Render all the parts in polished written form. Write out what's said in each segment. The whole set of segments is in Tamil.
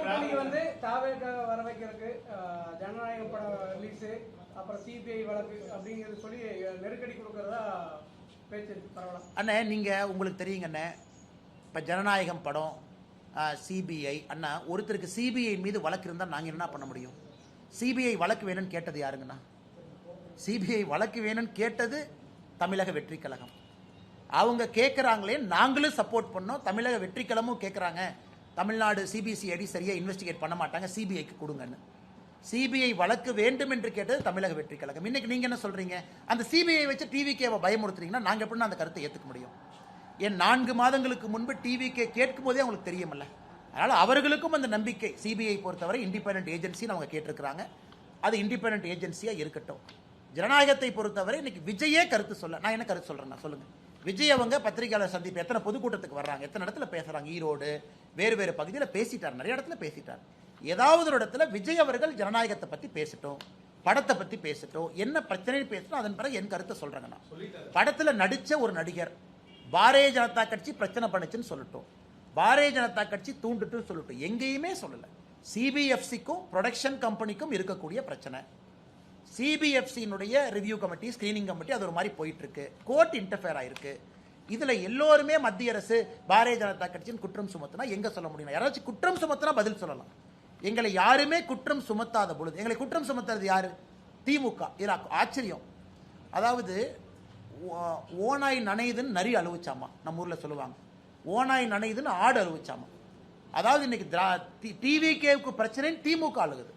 கூட்டணிக்கு வந்து தாவேக்காக வர வைக்கிறதுக்கு ஜனநாயக படம் ரிலீஸ் அப்புறம் சிபிஐ வழக்கு அப்படிங்கிறது சொல்லி நெருக்கடி கொடுக்கறதா பேச்சு பரவலாம். அண்ணே நீங்க உங்களுக்கு தெரியுங்க அண்ணே, இப்ப ஜனநாயகம் படம் சிபிஐ அண்ணா ஒருத்தருக்கு சிபிஐ மீது வழக்கு இருந்தால் நாங்கள் என்ன பண்ண முடியும்? சிபிஐ வழக்கு வேணும்னு கேட்டது யாருங்கண்ணா? சிபிஐ வழக்கு வேணும்னு கேட்டது தமிழக வெற்றி கழகம். அவங்க கேட்குறாங்களே நாங்களும் சப்போர்ட் பண்ணோம். தமிழக வெற்றி கழகமும் கேட்குறாங்க தமிழ்நாடு சிபிசிஐடி சரியாக இன்வெஸ்டிகேட் பண்ண மாட்டாங்க, சிபிஐக்கு கொடுங்கன்னு. சிபிஐ வழக்கு வேண்டும் என்று கேட்டது தமிழக வெற்றி கழகம். இன்னைக்கு நீங்க என்ன சொல்றீங்க? அந்த சிபிஐ வச்சு டிவிகேவை பயமுறுத்துறீங்கன்னா நாங்கள் எப்படி அந்த கருத்தை ஏற்றுக்க முடியும்? ஏன் 4 மாதங்களுக்கு முன்பு டிவிகே கேட்கும் போதே அவங்களுக்கு தெரியுமல்ல. அதனால அவர்களுக்கும் அந்த நம்பிக்கை. சிபிஐ பொறுத்தவரை இண்டிபெண்டன்ட் ஏஜென்சின்னு அவங்க கேட்டிருக்கிறாங்க. அது இண்டிபெண்டன்ட் ஏஜென்சியா இருக்கட்டும். ஜனநாயகத்தை பொறுத்தவரை இன்னைக்கு விஜயே கருத்து சொல்ல, நான் என்ன கருத்து சொல்றேன்னா சொல்லுங்க. விஜய் அவங்க பத்திரிகையாளர் சந்திப்பு எத்தனை பொதுக்கூட்டத்துக்கு வர்றாங்க, எத்தனை இடத்துல பேசுறாங்க, ஈரோடு வேறு வேறு பகுதியில் பேசிட்டார், நிறைய இடத்துல பேசிட்டார். ஏதாவது ஒரு இடத்துல விஜய் அவர்கள் ஜனநாயகத்தை பத்தி பேசட்டும், படத்தை பத்தி பேசட்டும், என்ன பிரச்சனை பேசட்டும், அதன் பிறகு என் கருத்தை சொல்றேங்க. நான் படத்துல நடிச்ச ஒரு நடிகர் பாரதிய ஜனதா கட்சி பிரச்சனை பண்ணுச்சுன்னு சொல்லட்டும், பாரதிய ஜனதா கட்சி தூண்டுட்டு சொல்லட்டும், எங்கேயுமே சொல்லல. சிபிஎஃப்சிக்கும் ப்ரொடக்ஷன் கம்பெனிக்கும் இருக்கக்கூடிய பிரச்சனை. சிபிஎஃப்சியினுடைய ரிவ்யூ கமிட்டி, ஸ்கிரீனிங் கமிட்டி, அது ஒரு மாதிரி போயிட்டு இருக்கு. கோர்ட் இன்டர்ஃபியர் ஆயிருக்கு. இதுல எல்லோருமே மத்திய அரசு பாரதிய ஜனதா கட்சியின் குற்றம் சுமத்தினா எங்க சொல்ல முடியும்? யாராச்சும் குற்றம் சுமத்தினா பதில் சொல்லலாம். எங்களை யாருமே குற்றம் சுமத்தாத பொழுது எங்களை குற்றம் சுமத்துறது யாரு? திமுக. இது ஆச்சரியம். அதாவது ஓனாய் நனையுதுன்னு நரி அழுவிச்சாமா, நம்ம ஊர்ல சொல்லுவாங்க. ஓனாய் நனையுதுன்னு ஆடு அழுவிச்சாமா. அதாவது இன்னைக்கு டிவிகேவுக்கு பிரச்சனை திமுக அழுகுது.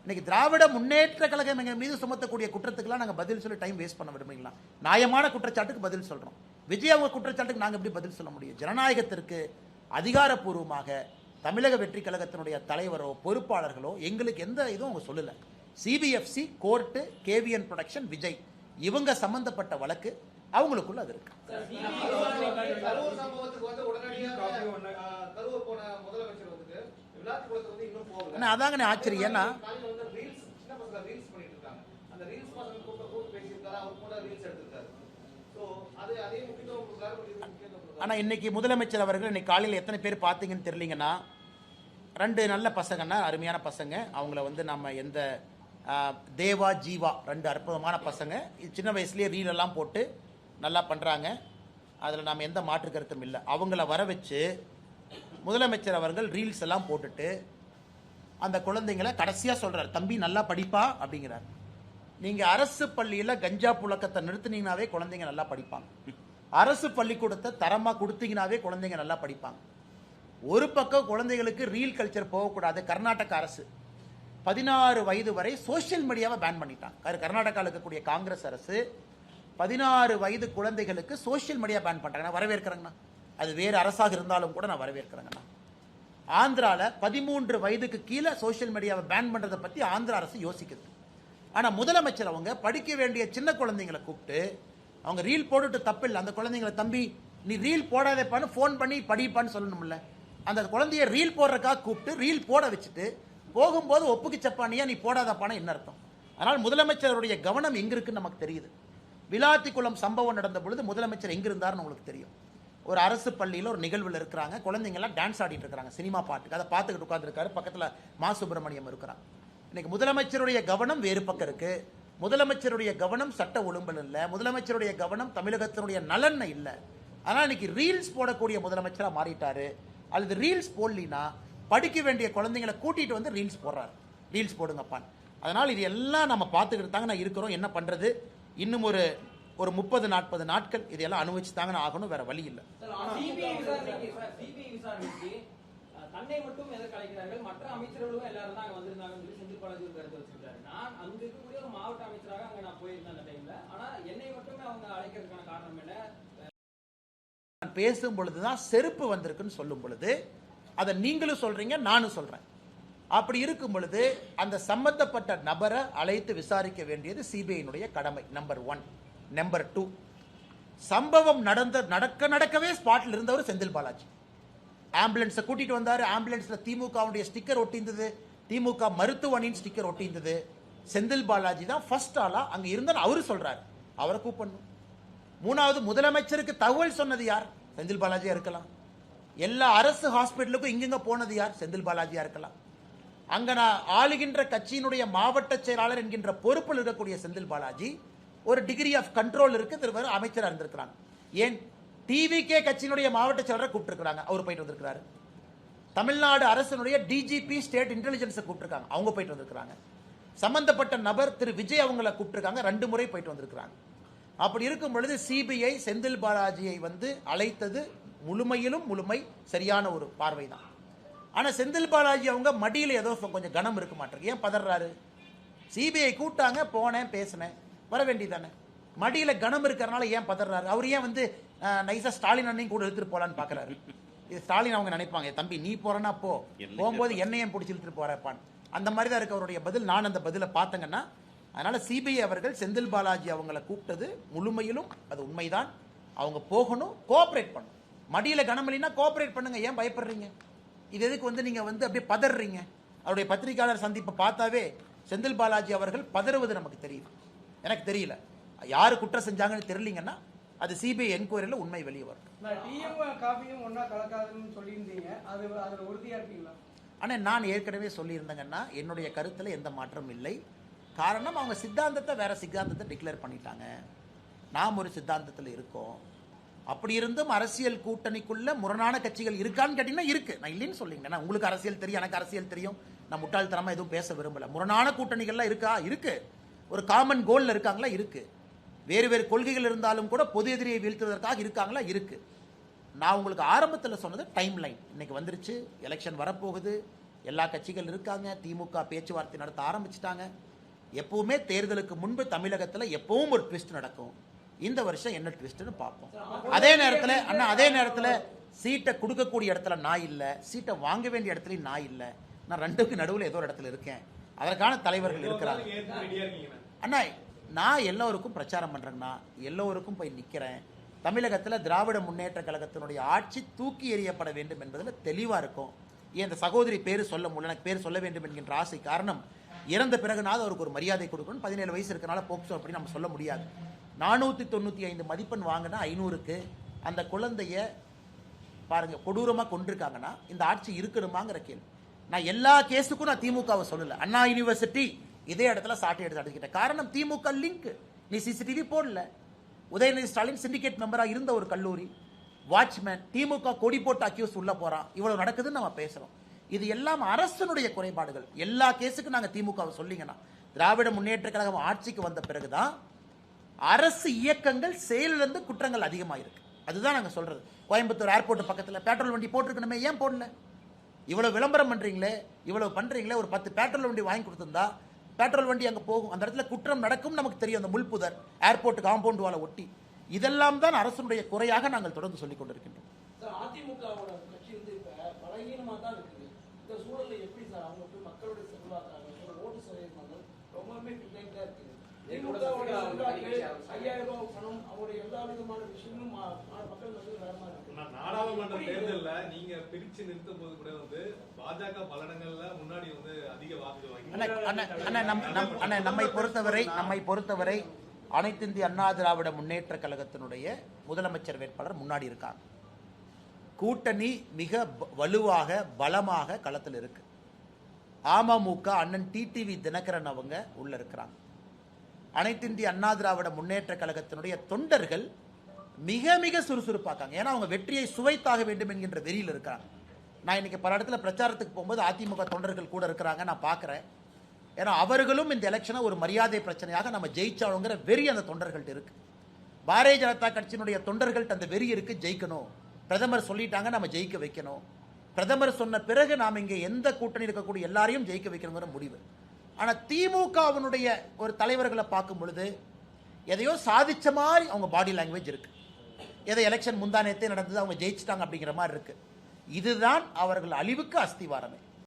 இன்னைக்கு திராவிட முன்னேற்ற கழகம் எங்க மீது சுமத்தக்கூடிய குற்றத்துக்குலாம் நாங்க பதில் சொல்லி டைம் வேஸ்ட் பண்ண விடுவீங்களா? நியாயமான குற்றச்சாட்டுக்கு பதில் சொல்றோம். விஜய் அவங்க குற்றச்சாட்டுக்கு நாங்க எப்படி பதில் சொல்ல முடியும்? ஜனநாயகத்திற்கு அதிகாரப்பூர்வமாக தமிழக வெற்றி கழகத்தினுடைய தலைவரோ பொறுப்பாளர்களோ எங்களுக்கு எந்த இதுவும் அவங்க சொல்லல. CBFC, court, KVN production, Vijay இவங்க சம்பந்தப்பட்ட வழக்கு அவங்களுக்குள்ள அது இருக்கு. அதாங்க ஆச்சரியம். ஆனா இன்னைக்கு முதலமைச்சர் அவர்கள் இன்னைக்கு காலையில் எத்தனை பேர் பார்த்தீங்கன்னு தெரியலீங்கன்னா, 2 நல்ல பசங்கன்னா, அருமையான பசங்க. அவங்கள நம்ம எந்த தேவா ஜீவா 2 அற்புதமான பசங்க. சின்ன வயசுலேயே ரீல் எல்லாம் போட்டு நல்லா பண்றாங்க. அதில் நாம் எந்த மாற்று கருத்தும் இல்லை. அவங்கள வர வச்சு முதலமைச்சர் அவர்கள் ரீல்ஸ் எல்லாம் போட்டுட்டு அந்த குழந்தைங்களை கடைசியா சொல்றாரு, தம்பி நல்லா படிப்பா அப்படிங்கிறார். நீங்க அரசு பள்ளியில கஞ்சா புழக்கத்தை நிறுத்தினீங்கனாவே குழந்தைங்க நல்லா படிப்பாங்க. அரசு பள்ளிக்கூடத்தை தரமா கொடுத்தீங்கனாவே குழந்தைங்க நல்லா படிப்பாங்க. ஒரு பக்கம் குழந்தைகளுக்கு ரீல் கல்ச்சர் போகக்கூடாது. கர்நாடக அரசு 16 வயது வரை சோசியல் மீடியாவை பேன் பண்ணிட்டாங்க. கர்நாடகாவில் இருக்கக்கூடிய காங்கிரஸ் அரசு 16 வயது குழந்தைகளுக்கு சோசியல் மீடியா பேன் பண்றாங்க. நான் வரவேற்கிறேங்கண்ணா. அது வேறு அரசாக இருந்தாலும் கூட நான் வரவேற்கிறேங்கண்ணா. ஆந்திரால 13 வயதுக்கு கீழே சோசியல் மீடியாவை பேன் பண்றதை பத்தி ஆந்திரா அரசு யோசிக்குது. ஆனா முதலமைச்சர் அவங்க படிக்க வேண்டிய சின்ன குழந்தைங்களை கூப்பிட்டு அவங்க ரீல் போட்டுட்டு தப்பில்லை. அந்த குழந்தைங்களை, தம்பி நீ ரீல் போடாதப்பான்னு போன் பண்ணி படிப்பான்னு சொல்லணும்ல. அந்த குழந்தைய ரீல் போடுறதுக்காக கூப்பிட்டு ரீல் போட வச்சுட்டு போகும்போது ஒப்புக்கு சப்பானியா நீ போடாதப்பான என்ன அர்த்தம்? அதனால் முதலமைச்சருடைய கவனம் எங்க இருக்குன்னு நமக்கு தெரியுது. விளாத்திக்குளம் சம்பவம் நடந்த பொழுது முதலமைச்சர் எங்க இருந்தாருன்னு உங்களுக்கு தெரியும். ஒரு அரசு பள்ளியில் ஒரு நிகழ்வில் இருக்கிறாங்க. குழந்தைங்கள்லாம் டான்ஸ் ஆடிட்டு இருக்கிறாங்க சினிமா பாட்டுக்கு. அதை பார்த்துக்கிட்டு உட்காந்துருக்காரு. பக்கத்தில் மா சுப்பிரமணியம் இருக்கிறார். இன்னைக்கு முதலமைச்சருடைய கவனம் வேறு பக்கம் இருக்கு. முதலமைச்சருடைய கவனம் சட்ட ஒழுங்கல் இல்லை. முதலமைச்சருடைய கவனம் தமிழகத்தினுடைய நலன் இல்லை. ஆனால் இன்னைக்கு ரீல்ஸ் போடக்கூடிய முதலமைச்சராக மாறிட்டாரு. அல்லது ரீல்ஸ் போடலினா படிக்க வேண்டிய குழந்தைங்களை கூட்டிட்டு வந்து ரீல்ஸ் போடுறாரு. ரீல்ஸ் போடுங்கப்பான். அதனால் இது எல்லாம் நம்ம பார்த்துக்கிட்டு தாங்க நான் இருக்கிறோம். என்ன பண்றது? இன்னும் ஒரு 30-40 நாட்கள் இதெல்லாம் அனுபவிச்சு தாங்க ஆகணும். வேற வழி இல்லை. தன்னை மட்டும் எதற்கு அழைக்கிறார்கள்? மற்ற அமைச்சர்களும் எல்லாரும் தான் வந்திருந்தாங்க சொல்லி செந்தில் பாலாஜி ஒரு கருத்து வச்சிருக்காரு. நான் அங்க இருக்கக்கூடிய ஒரு மாவட்ட அமைச்சராக அங்க நான் போயிருந்தேன் அந்த டைம்ல. ஆனா என்னை மட்டுமே அவங்க அழைக்கிறதுக்கான காரணம் என்ன? பேசும் பொழுதுதான் செருப்பு வந்திருக்குன்னு சொல்லும் பொழுது அதை நீங்களும் சொல்றீங்க, நானும் சொல்றேன். அப்படி இருக்கும் பொழுது அந்த சம்பந்தப்பட்ட நபரை அழைத்து விசாரிக்க வேண்டியது சிபிஐனுடைய கடமை. நம்பர் 1. நம்பர் 2, சம்பவம் நடக்கவே ஸ்பாட்ல இருந்தவர் செந்தில் பாலாஜி. ஆம்புலன்ஸை கூட்டிட்டு வந்தாரு. ஆம்புலன்ஸ்ல திமுகவுடைய ஸ்டிக்கர் ஒட்டியிருந்தது, திமுக மருத்துவமனையின் ஸ்டிக்கர் ஒட்டியிருந்தது. செந்தில் பாலாஜி தான் ஃபர்ஸ்ட் ஆளா அங்க இருந்தார். அவரு சொல்றாரு, அவரை கூப்பிடணும். 3வது, முதலமைச்சருக்கு தகவல் சொன்னது யார்? செந்தில் பாலாஜியா இருக்கலாம். எல்லா அரசு ஹாஸ்பிட்டலுக்கும் இங்க போனது யார்? செந்தில் பாலாஜியா இருக்கலாம். அங்க நான் ஆளுகின்ற கட்சியினுடைய மாவட்ட செயலாளர் என்கின்ற பொறுப்பில் இருக்கக்கூடிய செந்தில் பாலாஜி ஒரு டிகிரி ஆஃப் கண்ட்ரோல் இருக்கு, திரும்ப அமைச்சராக இருந்திருக்கிறாங்க. ஏன் டிவிகே கட்சியினுடைய மாவட்ட செயலாளரை கூப்பிட்டுருக்காங்க, அவர் போயிட்டு வந்திருக்கிறாரு. தமிழ்நாடு அரசினுடைய டிஜிபி ஸ்டேட் இன்டெலிஜென்ஸை கூப்பிட்டுருக்காங்க, அவங்க போயிட்டு வந்திருக்கிறாங்க. சம்பந்தப்பட்ட நபர் திரு விஜய் அவங்களை கூப்பிட்டுருக்காங்க, 2 முறை போயிட்டு வந்திருக்கிறாங்க. அப்படி இருக்கும் பொழுது சிபிஐ செந்தில் பாலாஜியை அழைத்தது முழுமை சரியான ஒரு பார்வை தான். ஆனா செந்தில் பாலாஜி அவங்க மடியில் ஏதோ கொஞ்சம் கனம் இருக்க மாட்டேங்குது. ஏன் பதறாரு? சிபிஐ கூட்டாங்க, போனேன், பேசினேன், வர வேண்டியதானே. மடியில கனம் இருக்கிறனால ஏன் பதறாரு? அவர் ஏன் நைசா ஸ்டாலின் அண்ணையும் கூட எடுத்துட்டு போலான்னு பாக்குறாரு? இது ஸ்டாலின் அவங்க நினைப்பாங்க, தம்பி நீ போறனா போகும்போது என்னையும் பிடிச்சி இழுத்துட்டு போறப்பான். அந்த மாதிரி தான் இருக்கு அவருடைய பதில். நான் அந்த பதிலை பார்த்தங்கன்னா, அதனால சிபிஐ அவர்கள் செந்தில் பாலாஜி அவங்களை கூப்பிட்டது முழுமையிலும் அது உண்மைதான். அவங்க போகணும், கோஆபரேட் பண்ணணும். மடியில கனமலினா கோஆபரேட் பண்ணுங்க, ஏன் பயப்படுறீங்க? இது எதுக்கு நீங்க அப்படியே பதறீங்க? அவருடைய பத்திரிகையாளர் சந்திப்பை பார்த்தாவே செந்தில் பாலாஜி அவர்கள் பதறுவது நமக்கு தெரியும். எனக்கு தெரியல யாரு குற்றம் செஞ்சாங்கன்னு தெரியலீங்கன்னா அது சிபிஐ என்கொயரியில் உண்மை வெளியே வரும். டீயும் காஃபியும் ஒண்ணா கலக்காதுன்னு சொல்லியிருந்தீங்க, அதுல உறுதியா இருக்கீங்களா? ஆனால் நான் ஏற்கனவே சொல்லியிருந்தேங்கன்னா என்னுடைய கருத்தில் எந்த மாற்றமும் இல்லை. காரணம் அவங்க சித்தாந்தத்தை வேற சித்தாந்தத்தை டிக்ளேர் பண்ணிட்டாங்க, நாம் ஒரு சித்தாந்தத்தில் இருக்கோம். அப்படி இருந்தும் அரசியல் கூட்டணிக்குள்ள முரணான கட்சிகள் இருக்கான்னு கேட்டீங்கன்னா இருக்கு. நான் இல்லைன்னு சொல்லிங்க, உங்களுக்கு அரசியல் தெரியும், எனக்கு அரசியல் தெரியும், நான் முட்டாள்தனமா எதுவும் பேச விரும்பல. முரணான கூட்டணிகள்லாம் இருக்கா? இருக்கு. ஒரு காமன் கோல்ல இருக்காங்களா? இருக்கு. வேறு வேறு கொள்கைகள் இருந்தாலும் கூட பொது எதிரியை வீழ்த்துவதற்காக இருக்காங்களா? இருக்கு. நான் உங்களுக்கு ஆரம்பத்தில் சொன்னது டைம் லைன் இன்னைக்கு வந்துருச்சு. எலெக்ஷன் வரப்போகுது, எல்லா கட்சிகள் இருக்காங்க, திமுக பேச்சுவார்த்தை நடத்த ஆரம்பிச்சிட்டாங்க. எப்பவுமே தேர்தலுக்கு முன்பு தமிழகத்தில் எப்பவும் ஒரு ட்விஸ்ட் நடக்கும். இந்த வருஷம் என்ன ட்விஸ்ட்னு பார்ப்போம். அதே நேரத்தில் சீட்டை கொடுக்கக்கூடிய இடத்துல நான் இல்லை, சீட்டை வாங்க வேண்டிய இடத்துலையும் நான் இல்லை. நான் ரெண்டுக்கு நடுவில் ஏதோ ஒரு இடத்துல இருக்கேன். அதற்கான தலைவர்கள் இருக்கிறாங்க. அண்ணா நான் எல்லோருக்கும் பிரச்சாரம் பண்றேன்னா, எல்லோருக்கும் போய் நிற்கிறேன். தமிழகத்தில் திராவிட முன்னேற்ற கழகத்தினுடைய ஆட்சி தூக்கி எறியப்பட வேண்டும் என்பதில் தெளிவாக இருக்கும். ஏன் இந்த சகோதரி பேர் சொல்ல முடியல, எனக்கு பேர் சொல்ல வேண்டும் என்கின்ற ஆசை. காரணம், இறந்த பிறகுனாவது அவருக்கு ஒரு மரியாதை கொடுக்கணும். 17 வயசு இருக்கனால போக்சோ அப்படி நம்ம சொல்ல முடியாது. 495 மதிப்பெண் வாங்கினா 500க்கு அந்த குழந்தைய பாருங்க கொடூரமாக கொண்டிருக்காங்கன்னா இந்த ஆட்சி இருக்கணுமாங்கிற கேள்வி. நான் எல்லா கேஸுக்கும் நான் திமுகவை சொல்லல. அண்ணா யூனிவர்சிட்டி இதே இடத்துல சாட்டை எடுத்து அடிக்கிட்டேன். காரணம் திமுக லிங்க். நீ சிசிடிவி போடல. உதயநிதி ஸ்டாலின் சிண்டிகேட் மெம்பராக இருந்த ஒரு கல்லூரி, வாட்ச்மேன், திமுக கொடி போட்டு அக்யூஸ் உள்ள போறான். இவ்வளவு நடக்குதுன்னு நம்ம பேசுறோம். இது எல்லாம் அரசனுடைய குறைபாடுகள். எல்லா கேஸுக்கும் நாங்க திமுகவை சொல்லிங்கன்னா, திராவிட முன்னேற்ற கழகம் ஆட்சிக்கு வந்த பிறகுதான் அரசு இயக்கங்கள் செயலிழந்து குற்றங்கள் அதிகமாக இருக்கு. அதுதான் நாங்க சொல்றது. கோயம்புத்தூர் ஏர்போர்ட் பக்கத்தில் பெட்ரோல் வண்டி போட்டிருக்கணுமே, ஏன் போடல? இவ்வளவு விளம்பரம் பண்றீங்களே, இவ்வளவு பண்றீங்களே, ஒரு 10 பெட்ரோல் வண்டி வாங்கி கொடுத்திருந்தா பெட்ரோல் வண்டி அங்க போகும். அந்த இடத்துல குற்றம் நடக்கும் நமக்கு தெரியும். அந்த முள்புதர் ஏர்போர்ட் காம்பவுண்ட் வால ஒட்டி, இதெல்லாம் தான் அரசுடைய குறையாக நாங்கள் தொடர்ந்து சொல்லிக் கொண்டிருக்கின்றோம். அதிமுகவோட கட்சி பலகீனமா தான் இருக்குது. இந்த சூழல்ல எப்படி சார் அவங்க மக்களுடைய செல்வாக்காக ஓட்டு சதவீதங்கள் ரொம்பவே பின்னைட்டா இருக்குது. 5000 ரூபாய் பணம் அவருடைய எல்லா விதமான விஷயங்களும் மக்கள் வேற மாதிரி இருக்கு. நாடாளுமன்ற தேர்தல்ல நீங்க பிரிச்சு நிறுத்தும் போது கூட பாஜக பல இடங்கள்ல முன்னாடி அதிக வாக்கு வாங்கி. நம்மை பொறுத்தவரை அனைத்து இந்திய அண்ணா திராவிட முன்னேற்ற கழகத்தினுடைய முதலமைச்சர் வேட்பாளர் முன்னாடி இருக்காங்க. கூட்டணி மிக வலுவாக பலமாக களத்தில் இருக்கு. அமமுக அண்ணன் டிடிவி தினகரன் அவங்க உள்ள இருக்கிறாங்க. அனைத்து இந்திய அண்ணா திராவிட முன்னேற்ற கழகத்தினுடைய தொண்டர்கள் மிக மிக சுறுசுறுப்பாக்காங்க. ஏன்னா அவங்க வெற்றியை சுவைத்தாக வேண்டும் என்கின்ற வெறியில் இருக்காங்க. நான் இன்னைக்கு பல இடத்துல பிரச்சாரத்துக்கு போகும்போது அதிமுக தொண்டர்கள் கூட இருக்கிறாங்க, நான் பார்க்குறேன். ஏன்னா அவர்களும் இந்த எலெக்ஷனை ஒரு மரியாதை பிரச்சனையாக நம்ம ஜெயிச்சாலுங்கிற வெறி அந்த தொண்டர்கள்ட்ட இருக்கு. பாரதிய ஜனதா கட்சியினுடைய தொண்டர்கள்ட்ட அந்த வெறி இருக்கு. ஜெயிக்கணும், பிரதமர் சொல்லிட்டாங்க, நம்ம ஜெயிக்க வைக்கணும். பிரதமர் சொன்ன பிறகு நாம் இங்கே எந்த கூட்டணி இருக்கக்கூடிய எல்லாரையும் ஜெயிக்க வைக்கணுங்கிற முடிவு. ஆனால் திமுகவினுடைய ஒரு தலைவர்களை பார்க்கும் பொழுது எதையோ சாதிச்ச மாதிரி அவங்க பாடி லாங்குவேஜ் இருக்கு. எதை எலெக்ஷன் முந்தானத்தே நடந்தது, அவங்க ஜெயிச்சிட்டாங்க அப்படிங்கிற மாதிரி இருக்கு. இதுதான் அவர்கள் அழிவுக்கு அஸ்திவாரமே.